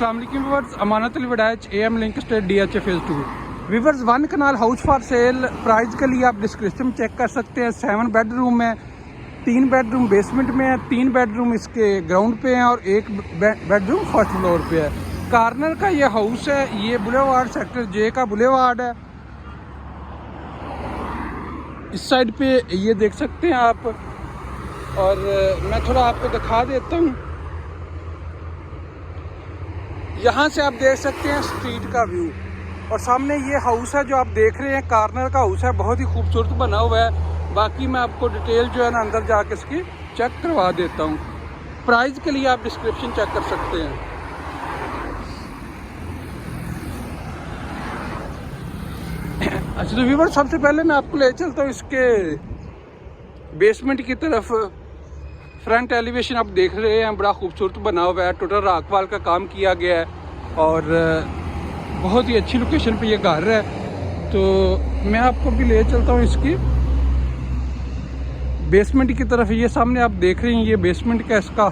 अस्सलाम वालेकुम viewers, Amanat Ali Waraich AM link state DH phase 2 viewers. 1 kanal house for sale. Price के लिए आप डिस्क्रिप्शन चेक कर सकते हैं। 7 बेडरूम है, 3 बेडरूम बेसमेंट में है, 3 बेडरूम इसके ग्राउंड पे हैं और 1 बेडरूम फर्स्ट फ्लोर पे है। कार्नर का ये हाउस है। ये बुलेवार्ड सेक्टर J का बुलेवार्ड है। इस साइड पे ये देख सकते हैं आप, और मैं थोड़ा आपको दिखा देता हूँ। यहाँ से आप देख सकते हैं स्ट्रीट का व्यू, और सामने ये हाउस है जो आप देख रहे हैं, कार्नर का हाउस है, बहुत ही खूबसूरत बना हुआ है। बाकी मैं आपको डिटेल जो है ना अंदर जाके इसकी चेक करवा देता हूँ। प्राइस के लिए आप डिस्क्रिप्शन चेक कर सकते हैं। अच्छा तो व्यूअर, सबसे पहले मैं आपको ले चलता हूँ इसके बेसमेंट की तरफ। फ्रंट एलिवेशन आप देख रहे हैं, बड़ा खूबसूरत बना हुआ है। टोटल रॉकवॉल का काम किया गया है और बहुत ही अच्छी लोकेशन पे ये घर है। तो मैं आपको भी ले चलता हूँ इसकी बेसमेंट की तरफ। ये सामने आप देख रहे हैं, ये बेसमेंट का इसका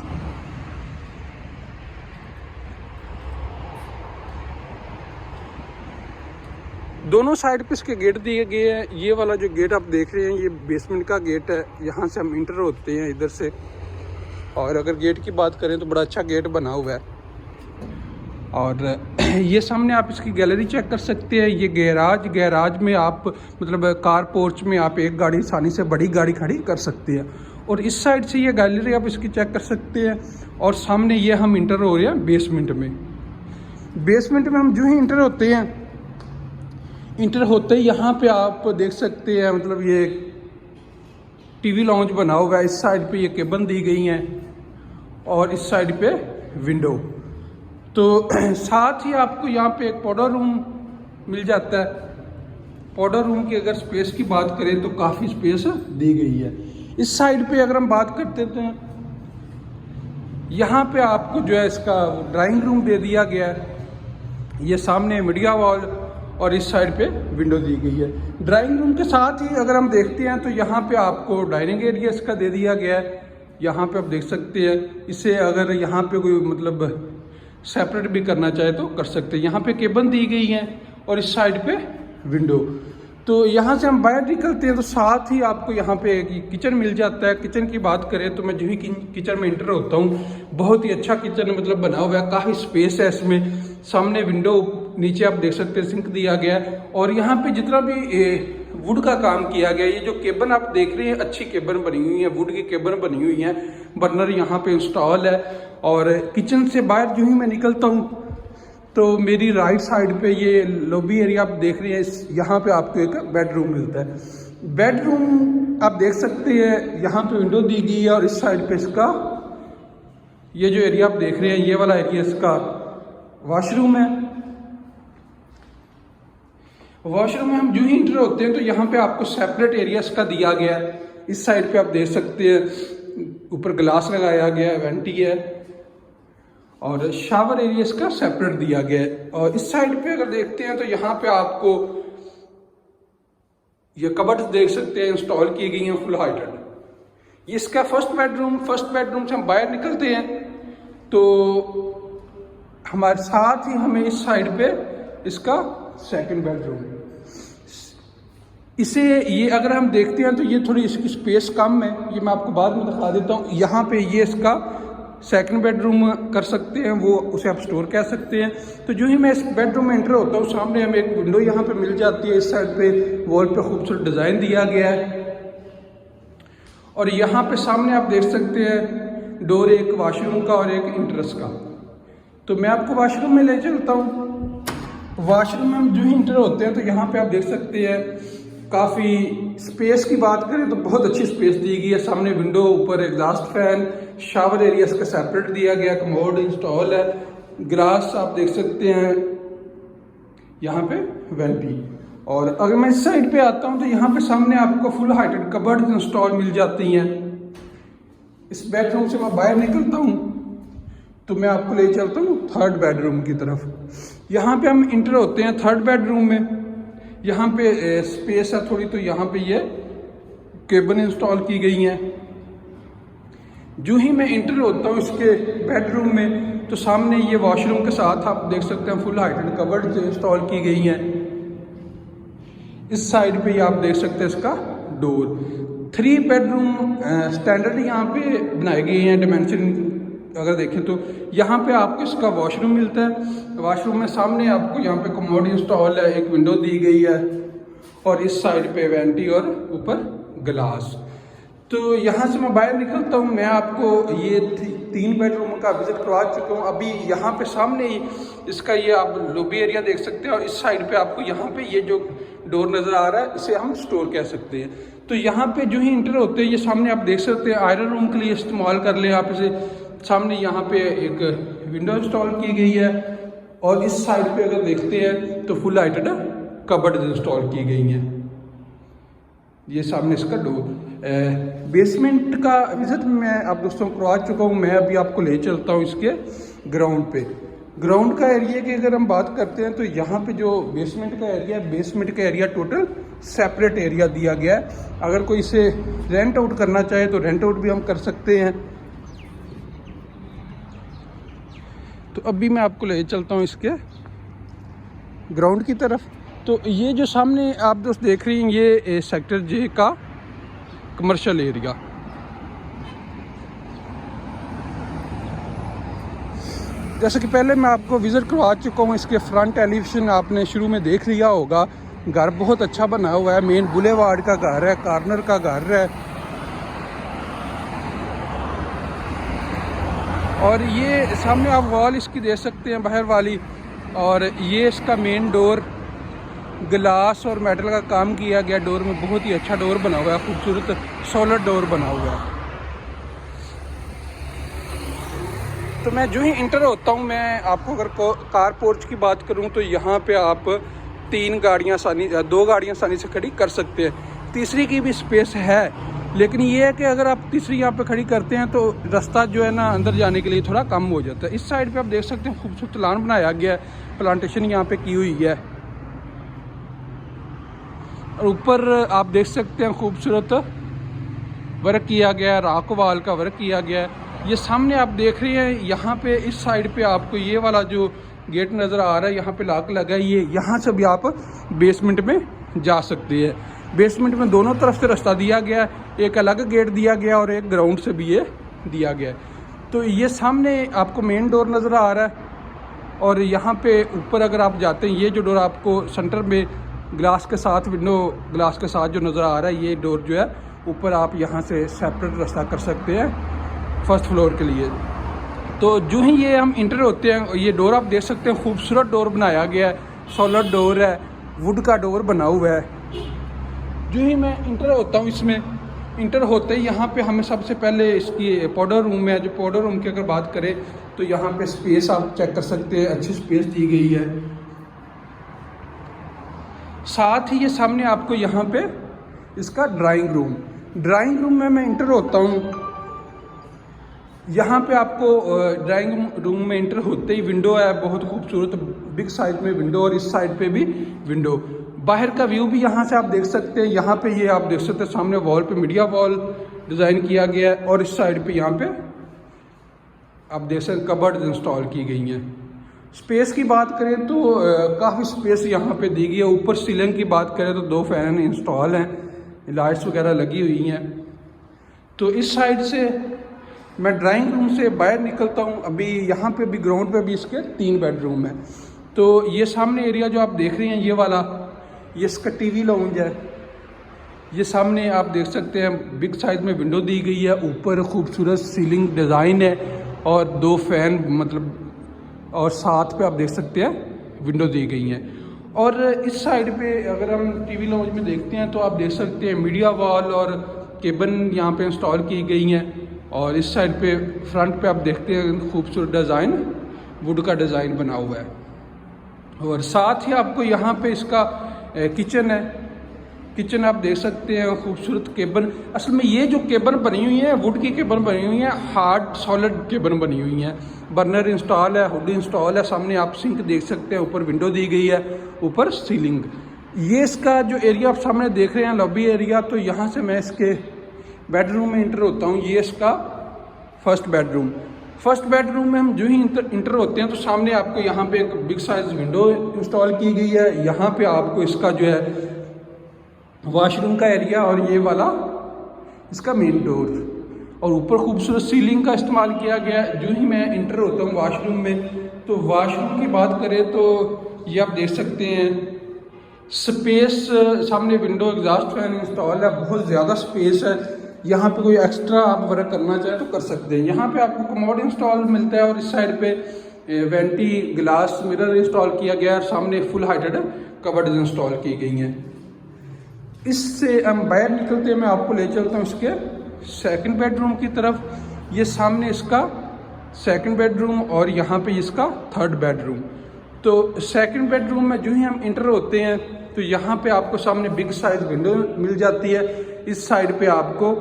दोनों साइड पे इसके गेट दिए गए हैं। ये वाला जो गेट आप देख रहे हैं, ये बेसमेंट का गेट है। यहाँ से हम इंटर होते हैं इधर से। और अगर गेट की बात करें तो बड़ा अच्छा गेट बना हुआ है। और ये सामने आप इसकी गैलरी चेक कर सकते हैं। ये गैराज में आप मतलब कार पोर्च में आप एक गाड़ी आसानी से बड़ी गाड़ी खड़ी कर सकते हैं। और इस साइड से ये गैलरी आप इसकी चेक कर सकते हैं। और सामने ये हम इंटर हो रहे हैं बेसमेंट में। बेसमेंट में हम जो ही इंटर होते ही यहाँ पे आप देख सकते हैं, मतलब ये टीवी लॉन्च बना हुआ है। इस साइड पे ये केबन दी गई हैं और इस साइड पे विंडो। तो साथ ही आपको यहाँ पे एक पाउडर रूम मिल जाता है। पाउडर रूम की अगर स्पेस की बात करें तो काफ़ी स्पेस दी गई है। इस साइड पे अगर हम बात करते तो यहाँ पे आपको जो है इसका ड्राइंग रूम दे दिया गया है। ये सामने मीडिया वॉल और इस साइड पे विंडो दी गई है। ड्राइंग रूम के साथ ही अगर हम देखते हैं तो यहाँ पे आपको डाइनिंग एरिया इसका दे दिया गया है। यहाँ पे आप देख सकते हैं। इसे अगर यहाँ पे कोई मतलब सेपरेट भी करना चाहे तो कर सकते हैं। यहाँ पे केबन दी गई है और इस साइड पे विंडो। तो यहाँ से हम बाहर निकलते हैं तो साथ ही आपको यहाँ पे किचन मिल जाता है। किचन की बात करें तो मैं जो ही किचन में इंटर होता हूँ, बहुत ही अच्छा किचन मतलब बना हुआ है। काफ़ी स्पेस है इसमें। सामने विंडो, नीचे आप देख सकते हैं सिंक दिया गया है। और यहाँ पे जितना भी वुड का काम किया गया है, ये जो केबन आप देख रहे हैं, अच्छी केबन बनी हुई है, वुड की केबन बनी हुई है। बर्नर यहाँ पे इंस्टॉल है। और किचन से बाहर जो ही मैं निकलता हूँ तो मेरी राइट साइड पे ये लॉबी एरिया आप देख रहे हैं। यहाँ पे आपको एक बेडरूम मिलता है। बेडरूम आप देख सकते हैं, यहाँ पे विंडो दी गई है और इस साइड पे इसका ये जो एरिया आप देख रहे हैं, ये वाला एरिया इसका वॉशरूम है। वॉशरूम में हम जो ही इंटर होते हैं तो यहाँ पे आपको सेपरेट एरिया इसका दिया गया है। इस साइड पे आप देख सकते हैं, ऊपर ग्लास लगाया गया है, वेंटी है और शावर एरिया इसका सेपरेट दिया गया है। और इस साइड पे अगर देखते हैं तो यहाँ पे आपको ये कबर्ड देख सकते हैं, इंस्टॉल की गई हैं फुल हाइटेड। इसका फर्स्ट बेडरूम से हम बाहर निकलते हैं तो हमारे साथ ही हमें इस साइड पे इसका सेकंड बेडरूम। इसे ये अगर हम देखते हैं तो ये थोड़ी इसकी स्पेस कम है, ये मैं आपको बाद में दिखा देता हूँ। यहाँ पे ये इसका सेकंड बेडरूम कर सकते हैं, वो उसे आप स्टोर कह सकते हैं। तो जो ही मैं इस बेडरूम में एंटर होता हूँ, सामने हमें एक विंडो यहाँ पे मिल जाती है। इस साइड पे वॉल पे खूबसूरत डिज़ाइन दिया गया है। और यहाँ पे सामने आप देख सकते हैं डोर, एक वॉशरूम का और एक इंटरेस्ट का। तो मैं आपको वॉशरूम में ले चलता हूँ। वॉशरूम में हम जो ही इंटर होते हैं तो यहाँ पे आप देख सकते हैं, काफ़ी स्पेस की बात करें तो बहुत अच्छी स्पेस दी गई है। सामने विंडो, ऊपर एग्जॉस्ट फैन, शावर एरिया इसका सेपरेट दिया गया, कमोड इंस्टॉल है, ग्लास आप देख सकते हैं, यहाँ पे वेंटी। और अगर मैं इस साइड पे आता हूँ तो यहाँ पे सामने आपको फुल हाइटेड कबर्ड इंस्टॉल मिल जाती हैं। इस बेडरूम से मैं बाहर निकलता हूँ तो मैं आपको ले चलता हूँ थर्ड बेडरूम की तरफ। यहाँ पे हम इंटर होते हैं थर्ड बेडरूम में। यहाँ पे स्पेस है थोड़ी, तो यहाँ पे ये केबन इंस्टॉल की गई हैं। जो ही मैं इंटर होता हूँ इसके बेडरूम में तो सामने ये वॉशरूम के साथ आप देख सकते हैं फुल हाइटेड कबर्ड इंस्टॉल की गई हैं। इस साइड पे आप देख सकते हैं इसका डोर। 3 बेडरूम स्टैंडर्ड यहाँ पे बनाए गए हैं। डिमेंशन अगर देखें तो यहाँ पे आपको इसका वॉशरूम मिलता है। वॉशरूम में सामने आपको यहाँ पे कमोड इंस्टॉल है, एक विंडो दी गई है और इस साइड पे वेंटी और ऊपर ग्लास। तो यहाँ से मैं बाहर निकलता हूँ, मैं आपको ये 3 बेडरूम का विजिट करवा चुका हूँ। अभी यहाँ पे सामने ही इसका ये आप लॉबी एरिया देख सकते हैं और इस साइड पे आपको यहाँ पे ये जो डोर नज़र आ रहा है इसे हम स्टोर कह सकते हैं। तो यहाँ पे जो ही इंटर होते हैं ये सामने आप देख सकते हैं आयरन रूम के लिए इस्तेमाल कर लें आप इसे। सामने यहाँ पे एक विंडो इंस्टॉल की गई है और इस साइड पे अगर देखते हैं तो फुल हाइटेड कबर्ड इंस्टॉल की गई हैं। ये सामने इसका डोर। बेसमेंट का विजिट मैं आप दोस्तों को करवा चुका हूँ। मैं अभी आपको ले चलता हूँ इसके ग्राउंड पे। ग्राउंड का एरिया की अगर हम बात करते हैं तो यहाँ पे जो बेसमेंट का एरिया है, बेसमेंट का एरिया टोटल सेपरेट एरिया दिया गया है। अगर कोई इसे रेंट आउट करना चाहे तो रेंट आउट भी हम कर सकते हैं। तो अभी मैं आपको ले चलता हूँ इसके ग्राउंड की तरफ। तो ये जो सामने आप दोस्त देख रही हैं ये सेक्टर जे का कमर्शियल एरिया। जैसे कि पहले मैं आपको विज़िट करवा चुका हूँ। इसके फ्रंट एलिवेशन आपने शुरू में देख लिया होगा। घर बहुत अच्छा बना हुआ है, मेन बुलेवार्ड का घर है, कॉर्नर का घर है। और ये सामने आप वॉल इसकी देख सकते हैं बाहर वाली, और ये इसका मेन डोर ग्लास और मेटल का काम किया गया। डोर में बहुत ही अच्छा डोर बना हुआ है, खूबसूरत सॉलिड डोर बना हुआ है। तो मैं जो ही इंटर होता हूँ, मैं आपको अगर कार पोर्च की बात करूँ तो यहाँ पे आप 2 गाड़ियाँ आसानी से खड़ी कर सकते हैं। तीसरी की भी स्पेस है, लेकिन ये है कि अगर आप तीसरी यहाँ पे खड़ी करते हैं तो रास्ता जो है ना अंदर जाने के लिए थोड़ा कम हो जाता है। इस साइड पे आप देख सकते हैं खूबसूरत लान बनाया गया है, प्लांटेशन यहाँ पे की हुई है। और ऊपर आप देख सकते हैं खूबसूरत वर्क किया गया है, राक वाल का वर्क किया गया है। ये सामने आप देख रहे हैं यहाँ पे इस साइड पे आपको ये वाला जो गेट नज़र आ रहा है, यहाँ पे लॉक लगा है। ये यहाँ से भी आप बेसमेंट में जा सकते हैं। बेसमेंट में दोनों तरफ से रास्ता दिया गया है, एक अलग गेट दिया गया और एक ग्राउंड से भी ये दिया गया है। तो ये सामने आपको मेन डोर नज़र आ रहा है और यहाँ पे ऊपर अगर आप जाते हैं, ये जो डोर आपको सेंटर में ग्लास के साथ, विंडो ग्लास के साथ जो नज़र आ रहा है, ये डोर जो है ऊपर आप यहाँ से सेपरेट रास्ता कर सकते हैं फर्स्ट फ्लोर के लिए। तो जो ही ये हम इंटर होते हैं, ये डोर आप देख सकते हैं खूबसूरत डोर बनाया गया है, सॉलिड डोर है, वुड का डोर बना हुआ है। जो ही मैं इंटर होता हूँ, इसमें इंटर होते ही यहाँ पे हमें सबसे पहले इसकी पाउडर रूम है। जो पाउडर रूम की अगर बात करें तो यहाँ पे स्पेस आप चेक कर सकते हैं, अच्छी स्पेस दी गई है। साथ ही ये सामने आपको यहाँ पे इसका ड्राइंग रूम में मैं इंटर होता हूँ। यहाँ पे आपको ड्राइंग रूम में इंटर होते ही विंडो है, बहुत खूबसूरत बिग साइज में विंडो, और इस साइड पे भी विंडो। बाहर का व्यू भी यहाँ से आप देख सकते हैं। यहाँ पे ये आप देख सकते हैं सामने वॉल पे मीडिया वॉल डिज़ाइन किया गया है और इस साइड पे यहाँ पे आप देख सकते हैं कबर्ड इंस्टॉल की गई हैं। स्पेस की बात करें तो काफ़ी स्पेस यहाँ पे दी गई है। ऊपर सीलिंग की बात करें तो 2 फैन इंस्टॉल हैं, लाइट्स वगैरह लगी हुई हैं। तो इस साइड से मैं ड्राइंग रूम से बाहर निकलता हूँ। अभी यहाँ पे भी ग्राउंड पे भी इसके 3 बेडरूम है। तो ये सामने एरिया जो आप देख रहे हैं, ये वाला, ये इसका टीवी लाउंज है। ये सामने आप देख सकते हैं बिग साइज में विंडो दी गई है, ऊपर खूबसूरत सीलिंग डिज़ाइन है और 2 फैन मतलब, और साथ पे आप देख सकते हैं विंडो दी गई हैं। और इस साइड पे अगर हम टीवी लाउंज में देखते हैं तो आप देख सकते हैं मीडिया वॉल और केबल यहाँ पे इंस्टॉल की गई हैं। और इस साइड पे फ्रंट पे आप देखते हैं खूबसूरत डिज़ाइन, वुड का डिज़ाइन बना हुआ है। और साथ ही आपको यहाँ पे इसका किचन है। किचन आप देख सकते हैं खूबसूरत केबल। असल में ये जो केबल बनी हुई है वुड की केबल बनी हुई है, हार्ड सॉलिड केबल बनी हुई है। बर्नर इंस्टॉल है, हुड इंस्टॉल है। सामने आप सिंक देख सकते हैं, ऊपर विंडो दी गई है, ऊपर सीलिंग। ये इसका जो एरिया आप सामने देख रहे हैं लॉबी एरिया, तो यहाँ से मैं इसके बेडरूम में इंटर होता हूँ। ये इसका फर्स्ट बेडरूम। फर्स्ट बेडरूम में हम जो ही इंटर होते हैं तो सामने आपको यहाँ पे एक बिग साइज विंडो इंस्टॉल की गई है। यहाँ पे आपको इसका जो है वॉशरूम का एरिया और ये वाला इसका मेन डोर और ऊपर खूबसूरत सीलिंग का इस्तेमाल किया गया है। जो ही मैं इंटर होता हूँ वॉशरूम में तो वॉशरूम की बात करें तो ये आप देख सकते हैं स्पेस, सामने विंडो एग्जॉस्ट फैन इंस्टॉल है, बहुत ज़्यादा स्पेस है। यहाँ पे कोई एक्स्ट्रा आप वर्क करना चाहें तो कर सकते हैं। यहाँ पे आपको कमोड इंस्टॉल मिलता है और इस साइड पे वेंटी ग्लास मिरर इंस्टॉल किया गया है। सामने फुल हाइटेड कबर्ड इंस्टॉल की गई हैं। इससे हम बाहर निकलते हैं, मैं आपको ले चलता हूँ इसके सेकंड बेडरूम की तरफ। ये सामने इसका सेकंड बेडरूम और यहाँ पे इसका थर्ड बेडरूम। तो सेकंड बेडरूम में जो ही हम इंटर होते हैं तो यहाँ पे आपको सामने बिग साइज विंडो मिल जाती है। इस साइड पे आपको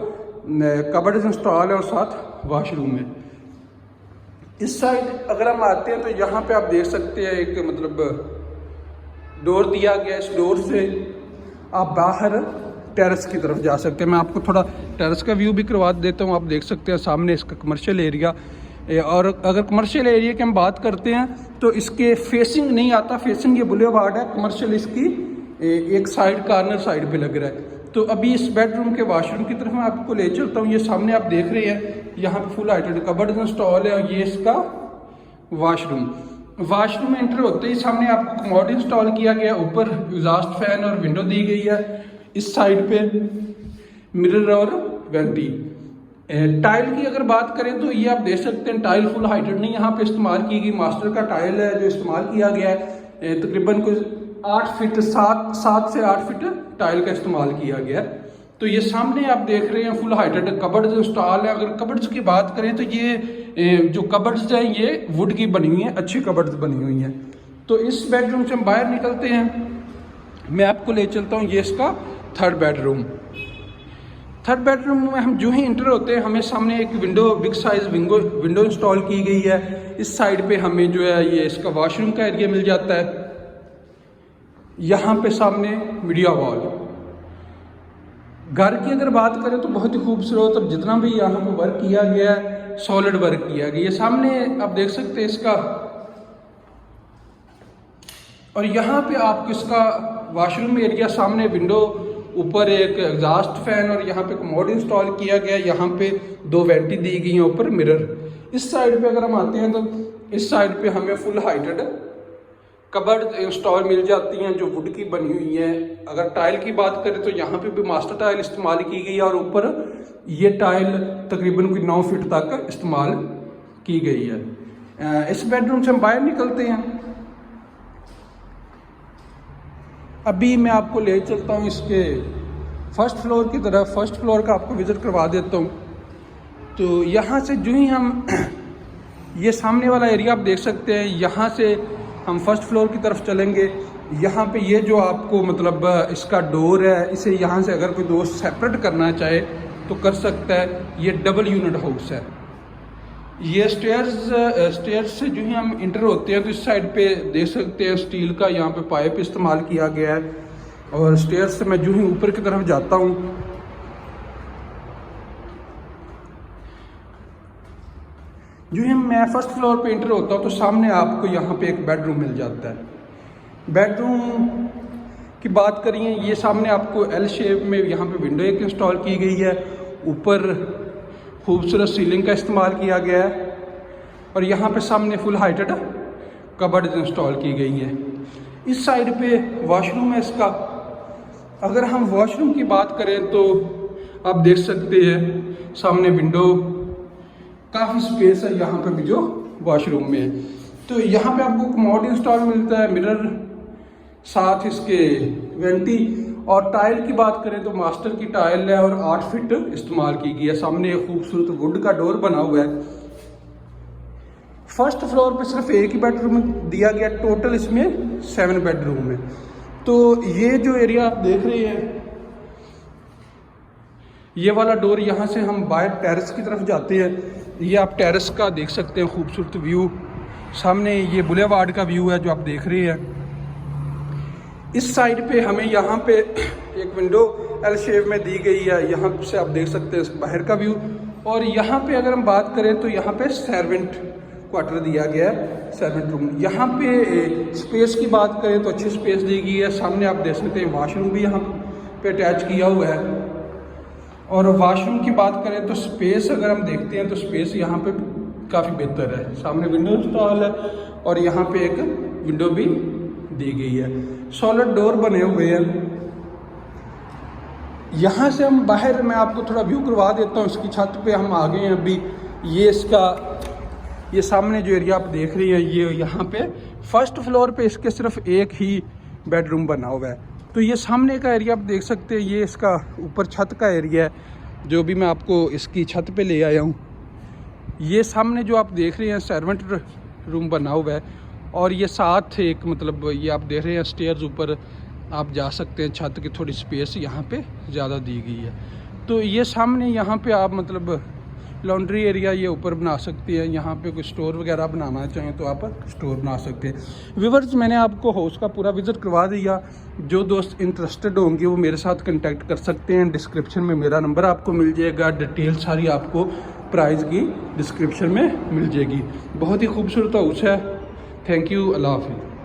कबर्ड इंस्टॉल है और साथ वॉशरूम है। इस साइड अगर हम आते हैं तो यहाँ पे आप देख सकते हैं एक मतलब डोर दिया गया। इस डोर से आप बाहर टेरेस की तरफ जा सकते हैं। मैं आपको थोड़ा टेरेस का व्यू भी करवा देता हूँ। आप देख सकते हैं सामने इसका कमर्शियल एरिया। और अगर कमर्शियल एरिया की हम बात करते हैं तो इसके फेसिंग नहीं आता, फेसिंग ये बुलेवार्ड है। कमर्शियल इसकी एक साइड कॉर्नर साइड पे लग रहा है। तो अभी इस बेडरूम के वॉशरूम की तरफ मैं आपको ले चलता हूँ। ये सामने आप देख रहे हैं यहाँ पे फुल हाइटेड कबर्ड इंस्टॉल है और ये इसका वॉशरूम। वॉशरूम में एंटर होते ही सामने आपको कमोड इंस्टॉल किया गया, ऊपर एग्जॉस्ट फैन और विंडो दी गई है। इस साइड पे मिरर और वेंटी। टाइल की अगर बात करें तो ये आप देख सकते हैं टाइल फुल हाइटेड नहीं यहाँ पे इस्तेमाल की गई, मास्टर का टाइल है जो इस्तेमाल किया गया है। तकरीबन कुछ 8 फीट 7 से 8 फीट टाइल का इस्तेमाल किया गया है। तो ये सामने आप देख रहे हैं फुल हाइटेड कबर्ड्स इंस्टॉल है। अगर कबर्ड्स की बात करें तो ये जो कबर्ड्स हैं ये वुड की बनी हुई हैं, अच्छी कबर्ड्स बनी हुई हैं। तो इस बेडरूम से हम बाहर निकलते हैं, मैं आपको ले चलता हूँ ये इसका थर्ड बेडरूम। थर्ड बेडरूम में हम जो ही इंटर होते हैं हमें सामने एक window big size window install की गई है। इस साइड पे हमें जो है ये इसका वॉशरूम का एरिया मिल जाता है। यहाँ पे सामने मीडिया वॉल। घर की अगर बात करें तो बहुत ही खूबसूरत, अब जितना भी यहाँ पे वर्क किया गया है सॉलिड वर्क किया गया। ये सामने आप देख सकते हैं इसका, और यहाँ पे आपको इसका वॉशरूम एरिया, सामने विंडो, ऊपर एक एग्जॉस्ट फैन और यहाँ पे कमोड इंस्टॉल किया गया। यहाँ पे 2 वेंटी दी गई हैं, ऊपर मिरर। इस साइड पे अगर हम आते हैं तो इस साइड पे हमें फुल हाइटेड कबर्ड इंस्टॉल मिल जाती हैं जो वुड की बनी हुई है। अगर टाइल की बात करें तो यहाँ पे भी मास्टर टाइल इस्तेमाल की गई है और ऊपर ये टाइल तकरीबन कोई 9 फीट तक इस्तेमाल की गई है। इस बेडरूम से हम बाहर निकलते हैं। अभी मैं आपको ले चलता हूँ इसके फर्स्ट फ्लोर की तरफ। फर्स्ट फ्लोर का आपको विज़िट करवा देता हूँ। तो यहाँ से जो ही हम ये सामने वाला एरिया आप देख सकते हैं, यहाँ से हम फर्स्ट फ्लोर की तरफ चलेंगे। यहाँ पे ये जो आपको मतलब इसका डोर है, इसे यहाँ से अगर कोई दोस्त सेपरेट करना चाहे तो कर सकता है। ये डबल यूनिट हाउस है। ये स्टेयर्स से जो ही हम इंटर होते हैं तो इस साइड पे देख सकते हैं स्टील का यहाँ पे पाइप इस्तेमाल किया गया है। और स्टेयर्स से मैं जो ही ऊपर की तरफ जाता हूँ, जो ही मैं फर्स्ट फ्लोर पे इंटर होता हूँ तो सामने आपको यहाँ पे एक बेडरूम मिल जाता है। बेडरूम की बात करिए, ये सामने आपको एल शेप में यहाँ पे विंडो एक इंस्टॉल की गई है। ऊपर खूबसूरत सीलिंग का इस्तेमाल किया गया है और यहाँ पे सामने फुल हाइटेड कबर्ड इंस्टॉल की गई है। इस साइड पे वॉशरूम है इसका। अगर हम वॉशरूम की बात करें तो आप देख सकते हैं सामने विंडो, काफ़ी स्पेस है यहाँ पे भी जो वॉशरूम में है। तो यहाँ पे आपको कमोड इंस्टॉल मिलता है, मिरर, साथ इसके वेंटी। और टाइल की बात करें तो मास्टर की टाइल है और 8 फीट इस्तेमाल की गई है। सामने एक खूबसूरत वुड का डोर बना हुआ है। फर्स्ट फ्लोर पे सिर्फ एक ही बेडरूम दिया गया, टोटल इसमें 7 बेडरूम है। तो ये जो एरिया आप देख रहे हैं, ये वाला डोर, यहाँ से हम बाहर टेरेस की तरफ जाते हैं। ये आप टेरेस का देख सकते हैं खूबसूरत व्यू। सामने ये बुलेवार्ड का व्यू है जो आप देख रहे हैं। इस साइड पे हमें यहाँ पे एक विंडो एल शेप में दी गई है। यहाँ से आप देख सकते हैं बाहर का व्यू। और यहाँ पे अगर हम बात करें तो यहाँ पे सर्वेंट क्वार्टर दिया गया है, सर्वेंट रूम। यहाँ पे स्पेस की बात करें तो अच्छी स्पेस दी गई है। सामने आप देख सकते हैं वॉशरूम भी यहाँ पे अटैच किया हुआ है। और वॉशरूम की बात करें तो स्पेस अगर हम देखते हैं तो स्पेस यहाँ पे काफ़ी बेहतर है। सामने विंडो इंस्टॉल है और यहाँ पे एक विंडो भी दी गई है। सॉलिड डोर बने हुए हैं। यहाँ से हम बाहर, मैं आपको थोड़ा व्यू करवा देता हूँ। इसकी छत पे हम आ गए हैं अभी। ये सामने जो एरिया आप देख रही हैं, ये यहाँ पे फर्स्ट फ्लोर पे इसके सिर्फ एक ही बेडरूम बना हुआ है। तो ये सामने का एरिया आप देख सकते हैं, ये इसका ऊपर छत का एरिया है, जो भी मैं आपको इसकी छत पे ले आया हूँ। ये सामने जो आप देख रहे हैं सर्वेंट रूम बना हुआ है और ये साथ एक, मतलब ये आप देख रहे हैं स्टेयर्स ऊपर आप जा सकते हैं। छत की थोड़ी स्पेस यहाँ पे ज़्यादा दी गई है। तो ये सामने यहाँ पे आप मतलब लॉन्ड्री एरिया ये ऊपर बना सकते हैं। यहाँ पे कोई स्टोर वगैरह बनाना चाहें तो आप स्टोर बना सकते हैं। व्यूअर्स, मैंने आपको हाउस का पूरा विज़िट करवा दिया। जो दोस्त इंटरेस्टेड होंगे वो मेरे साथ कांटेक्ट कर सकते हैं। डिस्क्रिप्शन में मेरा नंबर आपको मिल जाएगा। डिटेल सारी आपको प्राइस की डिस्क्रिप्शन में मिल जाएगी। बहुत ही खूबसूरत हाउस है। थैंक यू, अल्लाह हाफिज़।